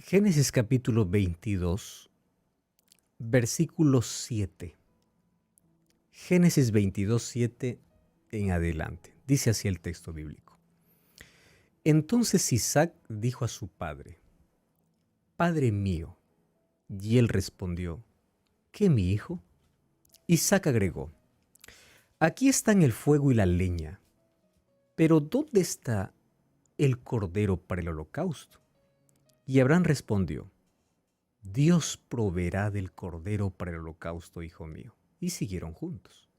Génesis capítulo 22, versículo 7. Génesis 22, 7 en adelante. Dice así el texto bíblico. Entonces Isaac dijo a su padre: Padre mío. Y él respondió: ¿Qué, mi hijo? Isaac agregó: Aquí están el fuego y la leña, pero ¿dónde está el cordero para el holocausto? Y Abraham respondió: Dios proveerá del cordero para el holocausto, hijo mío. Y siguieron juntos.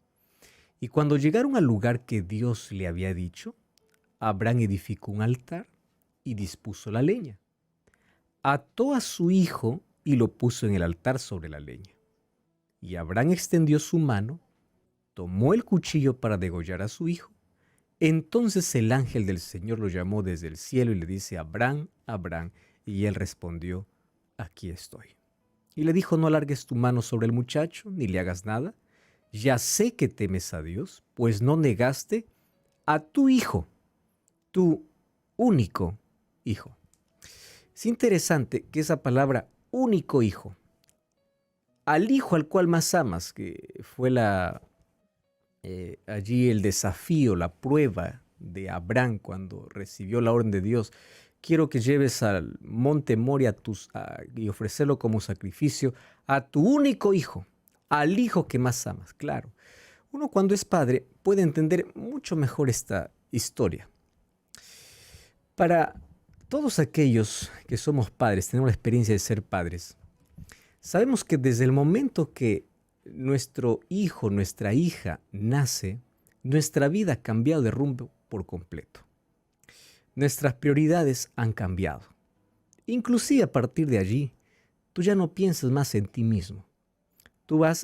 Y cuando llegaron al lugar que Dios le había dicho, Abraham edificó un altar y dispuso la leña. Ató a su hijo y lo puso en el altar sobre la leña. Y Abraham extendió su mano, tomó el cuchillo para degollar a su hijo. Entonces el ángel del Señor lo llamó desde el cielo y le dice: Abraham, Abraham. Y él respondió: Aquí estoy. Y le dijo: No alargues tu mano sobre el muchacho, ni le hagas nada. Ya sé que temes a Dios, pues no negaste a tu hijo, tu único hijo. Es interesante que esa palabra único hijo, al hijo al cual más amas, que fue allí el desafío, la prueba de Abraham cuando recibió la orden de Dios: quiero que lleves al monte Moria y ofrecerlo como sacrificio a tu único hijo, al hijo que más amas. Claro, uno cuando es padre puede entender mucho mejor esta historia. Para todos aquellos que somos padres, tenemos la experiencia de ser padres, sabemos que desde el momento que nuestro hijo, nuestra hija nace, nuestra vida ha cambiado de rumbo por completo. Nuestras prioridades han cambiado. Inclusive a partir de allí, tú ya no piensas más en ti mismo.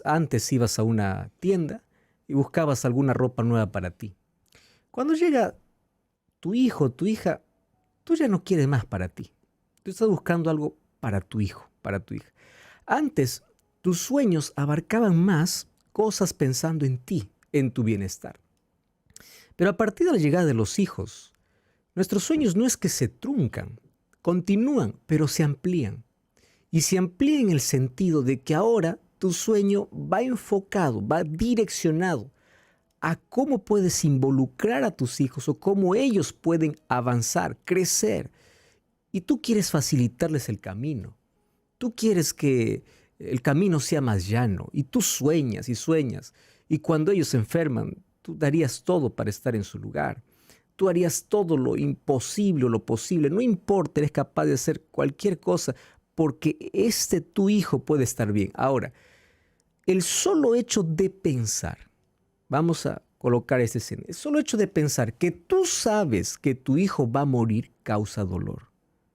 Antes ibas a una tienda y buscabas alguna ropa nueva para ti. Cuando llega tu hijo, tu hija, tú ya no quieres más para ti. Tú estás buscando algo para tu hijo, para tu hija. Antes, tus sueños abarcaban más cosas pensando en ti, en tu bienestar. Pero a partir de la llegada de los hijos, nuestros sueños no es que se truncan, continúan, pero se amplían. Y se amplía en el sentido de que ahora tu sueño va enfocado, va direccionado a cómo puedes involucrar a tus hijos o cómo ellos pueden avanzar, crecer. Y tú quieres facilitarles el camino. Tú quieres que el camino sea más llano y tú sueñas y sueñas. Y cuando ellos se enferman, tú darías todo para estar en su lugar. Tú harías todo lo imposible o lo posible. No importa, eres capaz de hacer cualquier cosa porque tu hijo puede estar bien. Ahora, el solo hecho de pensar, vamos a colocar este escenario, el solo hecho de pensar que tú sabes que tu hijo va a morir causa dolor.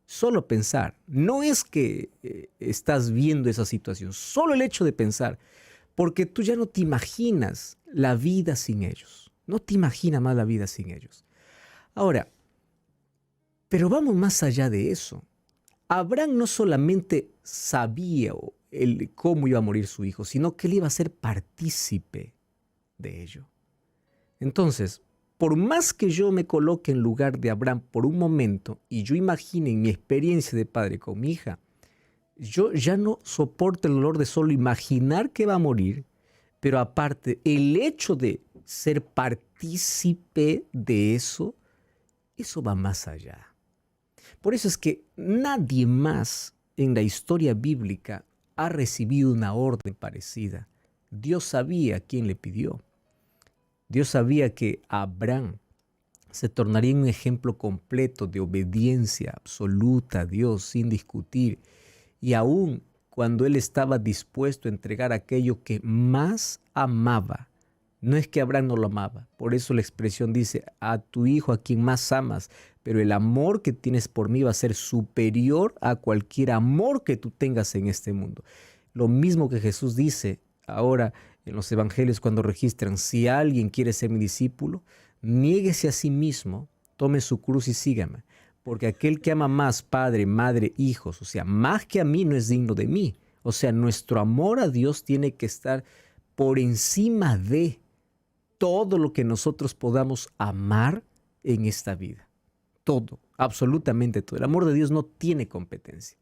Solo pensar, no es que estás viendo esa situación, solo el hecho de pensar, porque tú ya no te imaginas la vida sin ellos, no te imaginas más la vida sin ellos. Ahora, pero vamos más allá de eso. Abraham no solamente sabía cómo iba a morir su hijo, sino que él iba a ser partícipe de ello. Entonces, por más que yo me coloque en lugar de Abraham por un momento y yo imagine en mi experiencia de padre con mi hija, yo ya no soporto el dolor de solo imaginar que va a morir, pero aparte, el hecho de ser partícipe de eso va más allá. Por eso es que nadie más en la historia bíblica ha recibido una orden parecida. Dios sabía a quién le pidió. Dios sabía que Abraham se tornaría en un ejemplo completo de obediencia absoluta a Dios sin discutir. Y aún cuando él estaba dispuesto a entregar aquello que más amaba, no es que Abraham no lo amaba, por eso la expresión dice: a tu hijo a quien más amas, pero el amor que tienes por mí va a ser superior a cualquier amor que tú tengas en este mundo. Lo mismo que Jesús dice ahora en los evangelios cuando registran: si alguien quiere ser mi discípulo, niéguese a sí mismo, tome su cruz y sígame, porque aquel que ama más padre, madre, hijos, o sea, más que a mí, no es digno de mí. O sea, nuestro amor a Dios tiene que estar por encima de todo lo que nosotros podamos amar en esta vida. Todo, absolutamente todo. El amor de Dios no tiene competencia.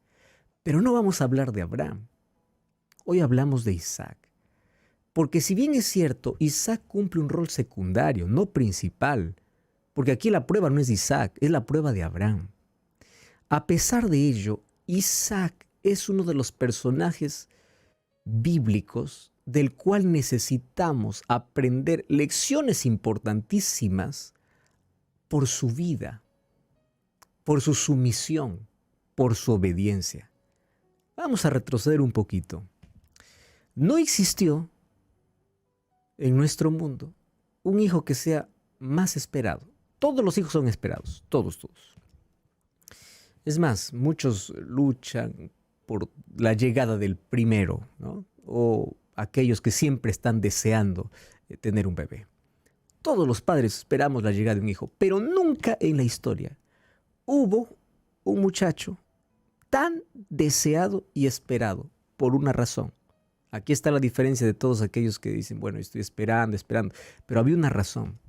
Pero no vamos a hablar de Abraham. Hoy hablamos de Isaac. Porque si bien es cierto, Isaac cumple un rol secundario, no principal. Porque aquí la prueba no es de Isaac, es la prueba de Abraham. A pesar de ello, Isaac es uno de los personajes bíblicos del cual necesitamos aprender lecciones importantísimas por su vida, por su sumisión, por su obediencia. Vamos a retroceder un poquito. No existió en nuestro mundo un hijo que sea más esperado. Todos los hijos son esperados, todos. Es más, muchos luchan por la llegada del primero, ¿no? O aquellos que siempre están deseando tener un bebé. Todos los padres esperamos la llegada de un hijo, pero nunca en la historia hubo un muchacho tan deseado y esperado por una razón. Aquí está la diferencia de todos aquellos que dicen, bueno, estoy esperando, pero había una razón.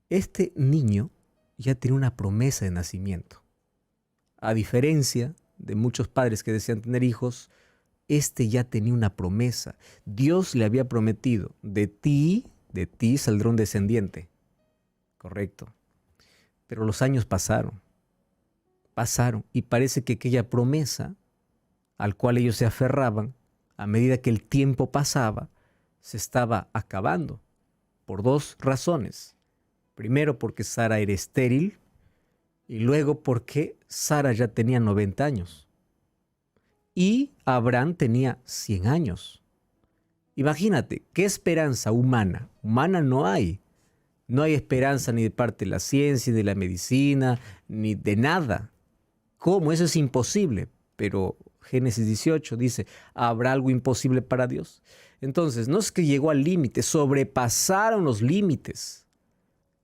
Este niño ya tenía una promesa de nacimiento. A diferencia de muchos padres que desean tener hijos, este ya tenía una promesa. Dios le había prometido, de ti saldrá un descendiente. Correcto. Pero los años pasaron y parece que aquella promesa al cual ellos se aferraban, a medida que el tiempo pasaba, se estaba acabando por dos razones. Primero, porque Sara era estéril, y luego porque Sara ya tenía 90 años y Abraham tenía 100 años. Imagínate, ¿qué esperanza humana? Humana no hay. No hay esperanza ni de parte de la ciencia, ni de la medicina, ni de nada. ¿Cómo? Eso es imposible. Pero Génesis 18 dice, ¿habrá algo imposible para Dios? Entonces, no es que llegó al límite, sobrepasaron los límites.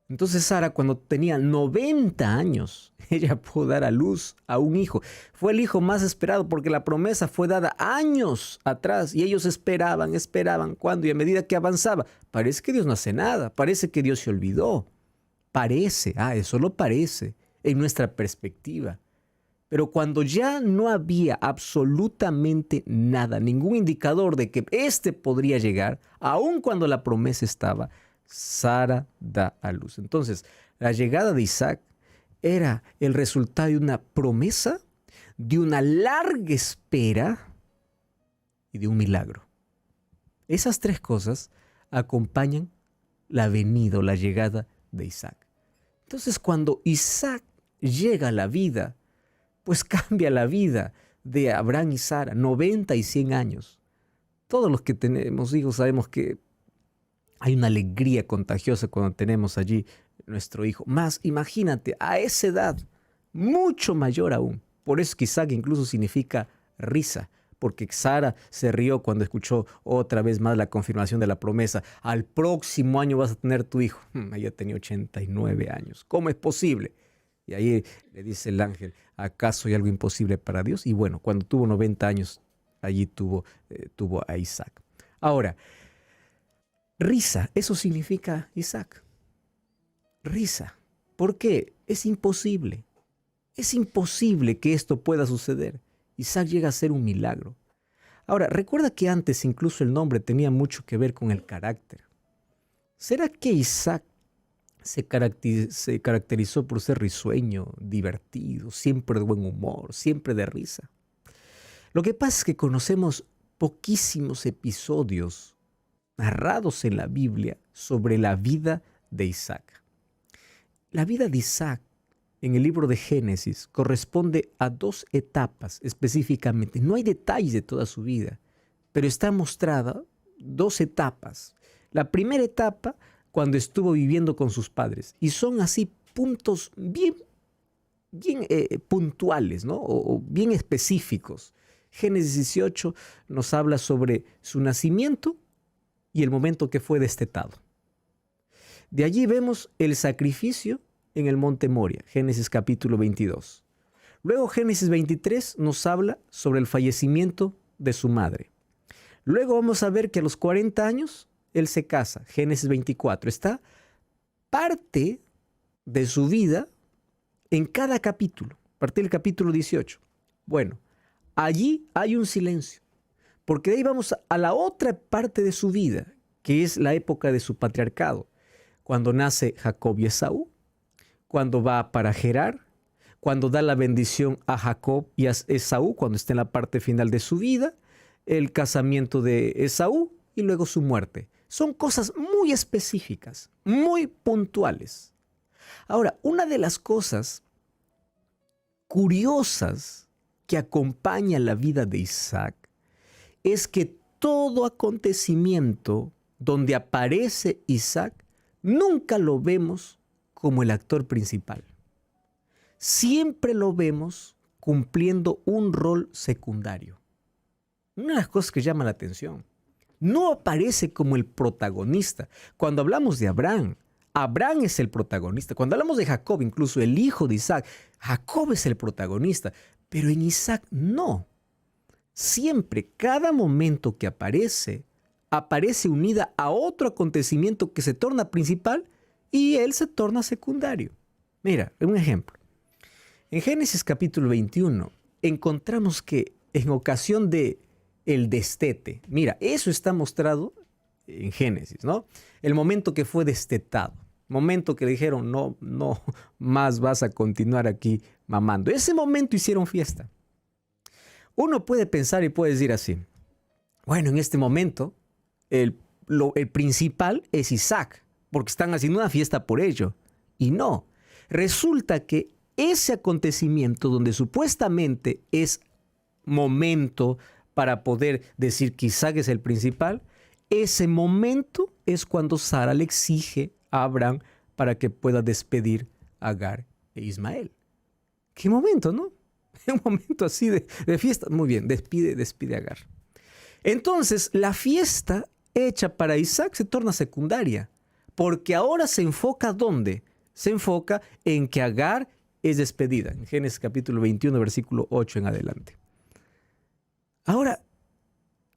Entonces Sara, cuando tenía 90 años, ella pudo dar a luz a un hijo. Fue el hijo más esperado porque la promesa fue dada años atrás y ellos esperaban. ¿Cuándo? Y a medida que avanzaba, parece que Dios no hace nada, parece que Dios se olvidó. Eso lo parece en nuestra perspectiva. Pero cuando ya no había absolutamente nada, ningún indicador de que este podría llegar, aun cuando la promesa estaba, Sara da a luz. Entonces, la llegada de Isaac era el resultado de una promesa, de una larga espera y de un milagro. Esas tres cosas acompañan la venida o la llegada de Isaac. Entonces, cuando Isaac llega a la vida, pues cambia la vida de Abraham y Sara, 90 y 100 años. Todos los que tenemos hijos sabemos que hay una alegría contagiosa cuando tenemos allí nuestro hijo. Más, imagínate, a esa edad, mucho mayor aún. Por eso que Isaac incluso significa risa, porque Sara se rió cuando escuchó otra vez más la confirmación de la promesa. Al próximo año vas a tener tu hijo. Ella tenía 89 años. ¿Cómo es posible? Y ahí le dice el ángel, ¿acaso hay algo imposible para Dios? Y bueno, cuando tuvo 90 años, allí tuvo a Isaac. Ahora, risa, eso significa Isaac. Risa. ¿Por qué? Es imposible. Es imposible que esto pueda suceder. Isaac llega a ser un milagro. Ahora, recuerda que antes incluso el nombre tenía mucho que ver con el carácter. ¿Será que Isaac se caracterizó por ser risueño, divertido, siempre de buen humor, siempre de risa? Lo que pasa es que conocemos poquísimos episodios narrados en la Biblia sobre la vida de Isaac. La vida de Isaac en el libro de Génesis corresponde a dos etapas específicamente. No hay detalles de toda su vida, pero está mostrada dos etapas. La primera etapa, cuando estuvo viviendo con sus padres, y son así puntos bien puntuales, ¿no? O bien específicos. Génesis 18 nos habla sobre su nacimiento y el momento que fue destetado. De allí vemos el sacrificio en el monte Moria, Génesis capítulo 22. Luego Génesis 23 nos habla sobre el fallecimiento de su madre. Luego vamos a ver que a los 40 años él se casa, Génesis 24. Está parte de su vida en cada capítulo, a partir del capítulo 18. Bueno, allí hay un silencio, porque de ahí vamos a la otra parte de su vida, que es la época de su patriarcado, cuando nace Jacob y Esaú, cuando va para Gerar, cuando da la bendición a Jacob y a Esaú, cuando está en la parte final de su vida, el casamiento de Esaú y luego su muerte. Son cosas muy específicas, muy puntuales. Ahora, una de las cosas curiosas que acompaña la vida de Isaac es que todo acontecimiento donde aparece Isaac nunca lo vemos como el actor principal. Siempre lo vemos cumpliendo un rol secundario. Una de las cosas que llama la atención. No aparece como el protagonista. Cuando hablamos de Abraham, Abraham es el protagonista. Cuando hablamos de Jacob, incluso el hijo de Isaac, Jacob es el protagonista. Pero en Isaac no. Siempre, cada momento que aparece, aparece unida a otro acontecimiento que se torna principal y él se torna secundario. Mira, un ejemplo. En Génesis capítulo 21 encontramos que en ocasión de el destete, mira, eso está mostrado en Génesis, ¿no? El momento que fue destetado, momento que le dijeron, no más vas a continuar aquí mamando. Ese momento hicieron fiesta. Uno puede pensar y puede decir así, bueno, en este momento el principal es Isaac, porque están haciendo una fiesta por ello. Y no, resulta que ese acontecimiento donde supuestamente es momento para poder decir que Isaac es el principal, ese momento es cuando Sara le exige a Abraham para que pueda despedir a Agar e Ismael. ¿Qué momento, no? Un momento así de fiesta. Muy bien, despide a Agar. Entonces, la fiesta hecha para Isaac se torna secundaria, porque ahora se enfoca ¿dónde? Se enfoca en que Agar es despedida, en Génesis capítulo 21, versículo 8 en adelante. Ahora,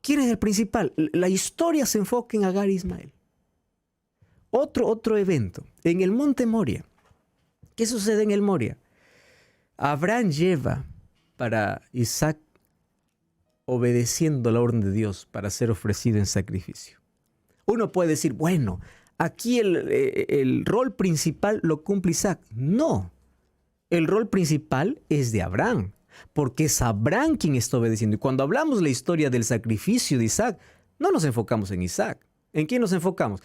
¿quién es el principal? La historia se enfoca en Agar e Ismael. Otro evento, en el monte Moria. ¿Qué sucede en el Moria? Abraham lleva para Isaac obedeciendo la orden de Dios para ser ofrecido en sacrificio. Uno puede decir, bueno, aquí el rol principal lo cumple Isaac. No, el rol principal es de Abraham, porque es Abraham quien está obedeciendo. Y cuando hablamos de la historia del sacrificio de Isaac, no nos enfocamos en Isaac. ¿En quién nos enfocamos?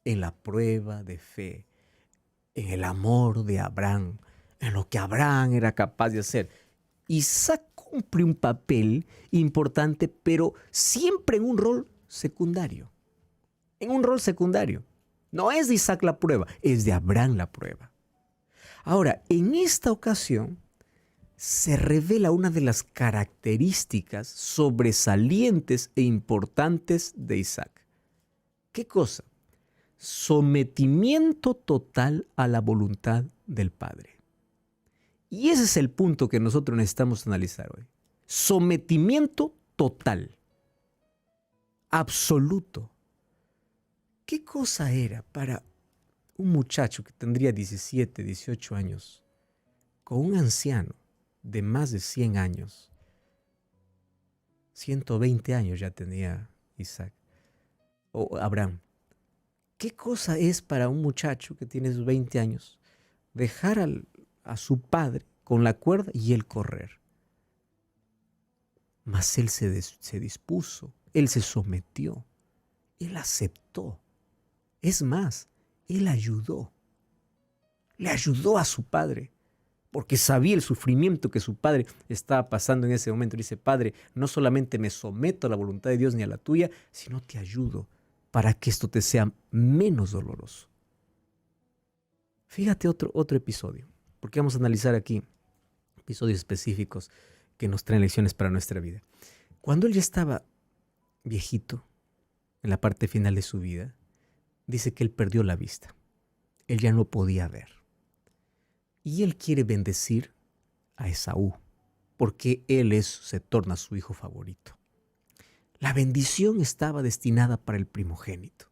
En la prueba de fe, en el amor de Abraham, en lo que Abraham era capaz de hacer. Isaac cumple un papel importante, pero siempre en un rol secundario. En un rol secundario. No es de Isaac la prueba, es de Abraham la prueba. Ahora, en esta ocasión se revela una de las características sobresalientes e importantes de Isaac. ¿Qué cosa? Sometimiento total a la voluntad del Padre. Y ese es el punto que nosotros necesitamos analizar hoy. Sometimiento total, absoluto. ¿Qué cosa era para un muchacho que tendría 17, 18 años, con un anciano de más de 100 años? 120 años ya tenía Isaac o Abraham. ¿Qué cosa es para un muchacho que tiene 20 años dejar a su padre con la cuerda y él correr? Mas él se dispuso, él se sometió, él aceptó. Es más, él ayudó. Le ayudó a su padre, porque sabía el sufrimiento que su padre estaba pasando en ese momento. Dice, Padre, no solamente me someto a la voluntad de Dios ni a la tuya, sino te ayudo para que esto te sea menos doloroso. Fíjate otro episodio, porque vamos a analizar aquí episodios específicos que nos traen lecciones para nuestra vida. Cuando él ya estaba viejito, en la parte final de su vida, dice que él perdió la vista. Él ya no podía ver. Y él quiere bendecir a Esaú, porque él se torna su hijo favorito. La bendición estaba destinada para el primogénito.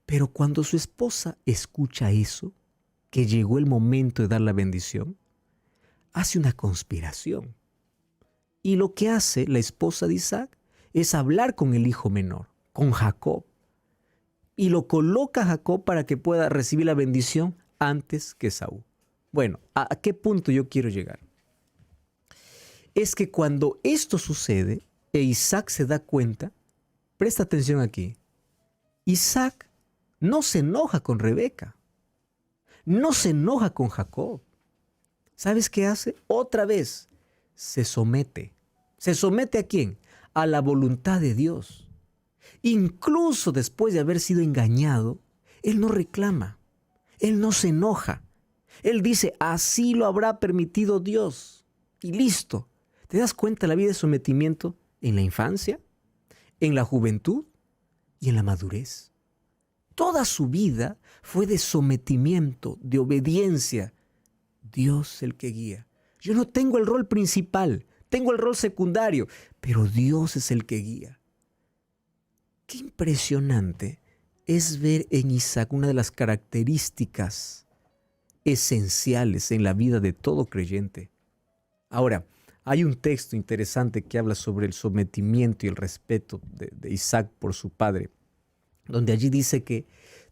Pero cuando su esposa escucha eso, que llegó el momento de dar la bendición, hace una conspiración. Y lo que hace la esposa de Isaac es hablar con el hijo menor, con Jacob. Y lo coloca a Jacob para que pueda recibir la bendición antes que Esaú. Bueno, ¿a qué punto yo quiero llegar? Es que cuando esto sucede e Isaac se da cuenta, presta atención aquí, Isaac no se enoja con Rebeca, no se enoja con Jacob. ¿Sabes qué hace? Otra vez se somete. ¿Se somete a quién? A la voluntad de Dios. Incluso después de haber sido engañado, él no reclama, él no se enoja. Él dice, así lo habrá permitido Dios. Y listo. ¿Te das cuenta la vida de sometimiento en la infancia, en la juventud y en la madurez? Toda su vida fue de sometimiento, de obediencia. Dios es el que guía. Yo no tengo el rol principal, tengo el rol secundario, pero Dios es el que guía. Qué impresionante es ver en Isaac una de las características esenciales en la vida de todo creyente. Ahora, hay un texto interesante que habla sobre el sometimiento y el respeto de Isaac por su padre, donde allí dice que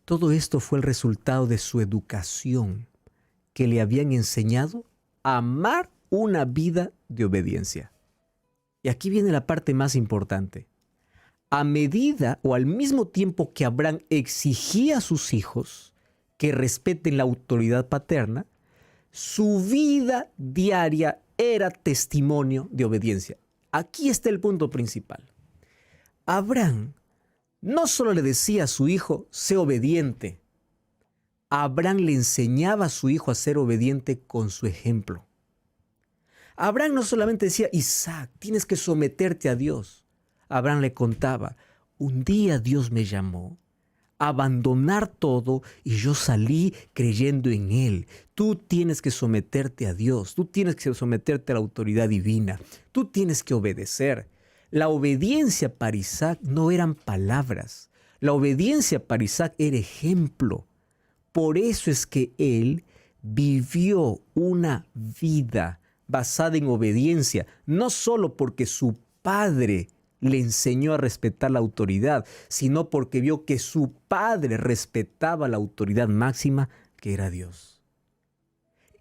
todo esto fue el resultado de su educación, que le habían enseñado a amar una vida de obediencia. Y aquí viene la parte más importante. A medida o al mismo tiempo que Abraham exigía a sus hijos que respeten la autoridad paterna, su vida diaria era testimonio de obediencia. Aquí está el punto principal. Abraham no solo le decía a su hijo, sé obediente. Abraham le enseñaba a su hijo a ser obediente con su ejemplo. Abraham no solamente decía, Isaac, tienes que someterte a Dios. Abraham le contaba, un día Dios me llamó a abandonar todo y yo salí creyendo en Él. Tú tienes que someterte a Dios, tú tienes que someterte a la autoridad divina, tú tienes que obedecer. La obediencia para Isaac no eran palabras, la obediencia para Isaac era ejemplo. Por eso es que él vivió una vida basada en obediencia, no solo porque su padre le enseñó a respetar la autoridad, sino porque vio que su padre respetaba la autoridad máxima que era Dios.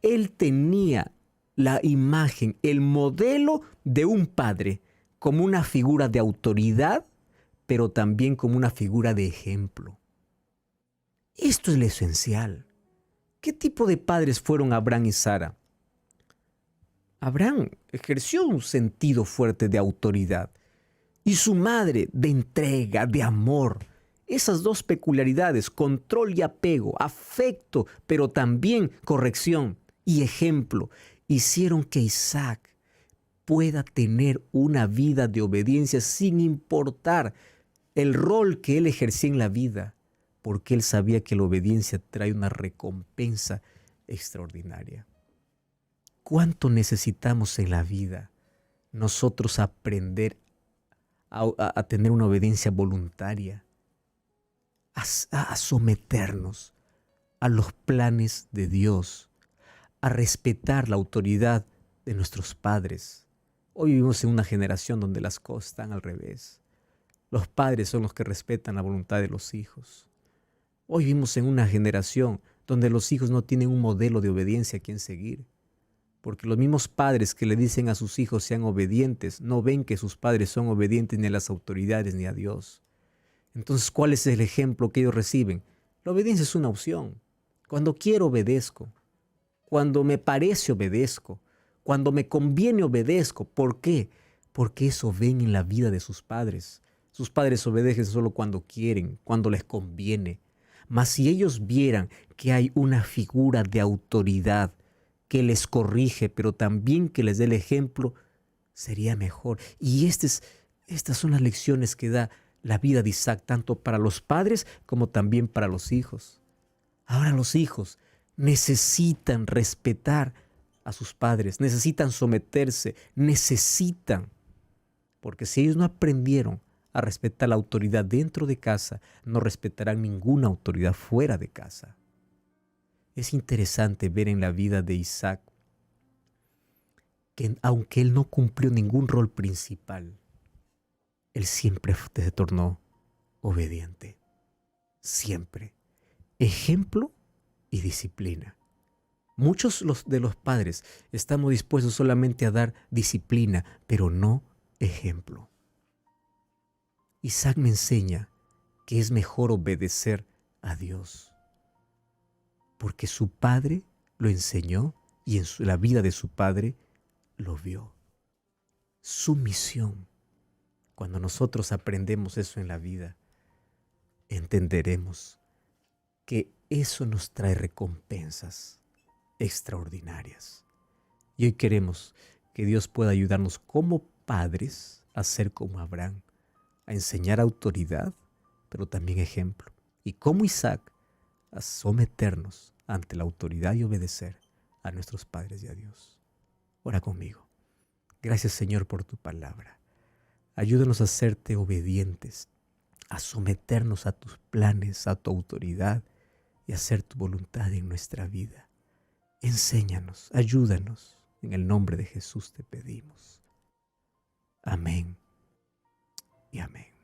Él tenía la imagen, el modelo de un padre como una figura de autoridad, pero también como una figura de ejemplo. Esto es lo esencial. ¿Qué tipo de padres fueron Abraham y Sara? Abraham ejerció un sentido fuerte de autoridad y su madre de entrega, de amor. Esas dos peculiaridades, control y apego, afecto, pero también corrección y ejemplo, hicieron que Isaac pueda tener una vida de obediencia sin importar el rol que él ejercía en la vida, porque él sabía que la obediencia trae una recompensa extraordinaria. ¿Cuánto necesitamos en la vida nosotros aprender a tener una obediencia voluntaria, a someternos a los planes de Dios, a respetar la autoridad de nuestros padres? Hoy vivimos en una generación donde las cosas están al revés. Los padres son los que respetan la voluntad de los hijos. Hoy vivimos en una generación donde los hijos no tienen un modelo de obediencia a quien seguir. Porque los mismos padres que le dicen a sus hijos sean obedientes, no ven que sus padres son obedientes ni a las autoridades ni a Dios. Entonces, ¿cuál es el ejemplo que ellos reciben? La obediencia es una opción. Cuando quiero, obedezco. Cuando me parece, obedezco. Cuando me conviene, obedezco. ¿Por qué? Porque eso ven en la vida de sus padres. Sus padres obedecen solo cuando quieren, cuando les conviene. Mas si ellos vieran que hay una figura de autoridad que les corrige, pero también que les dé el ejemplo, sería mejor. Y estas son las lecciones que da la vida de Isaac, tanto para los padres como también para los hijos. Ahora los hijos necesitan respetar a sus padres, necesitan someterse, porque si ellos no aprendieron a respetar la autoridad dentro de casa, no respetarán ninguna autoridad fuera de casa. Es interesante ver en la vida de Isaac que aunque él no cumplió ningún rol principal, él siempre se tornó obediente. Siempre. Ejemplo y disciplina. Muchos de los padres estamos dispuestos solamente a dar disciplina, pero no ejemplo. Isaac me enseña que es mejor obedecer a Dios, porque su padre lo enseñó y en la vida de su padre lo vio. Sumisión. Cuando nosotros aprendemos eso en la vida, entenderemos que eso nos trae recompensas extraordinarias. Y hoy queremos que Dios pueda ayudarnos como padres a ser como Abraham, a enseñar autoridad, pero también ejemplo. Y como Isaac, a someternos ante la autoridad y obedecer a nuestros padres y a Dios. Ora conmigo. Gracias, Señor, por tu palabra. Ayúdanos a serte obedientes, a someternos a tus planes, a tu autoridad y a hacer tu voluntad en nuestra vida. Enséñanos, ayúdanos. En el nombre de Jesús te pedimos. Amén y amén.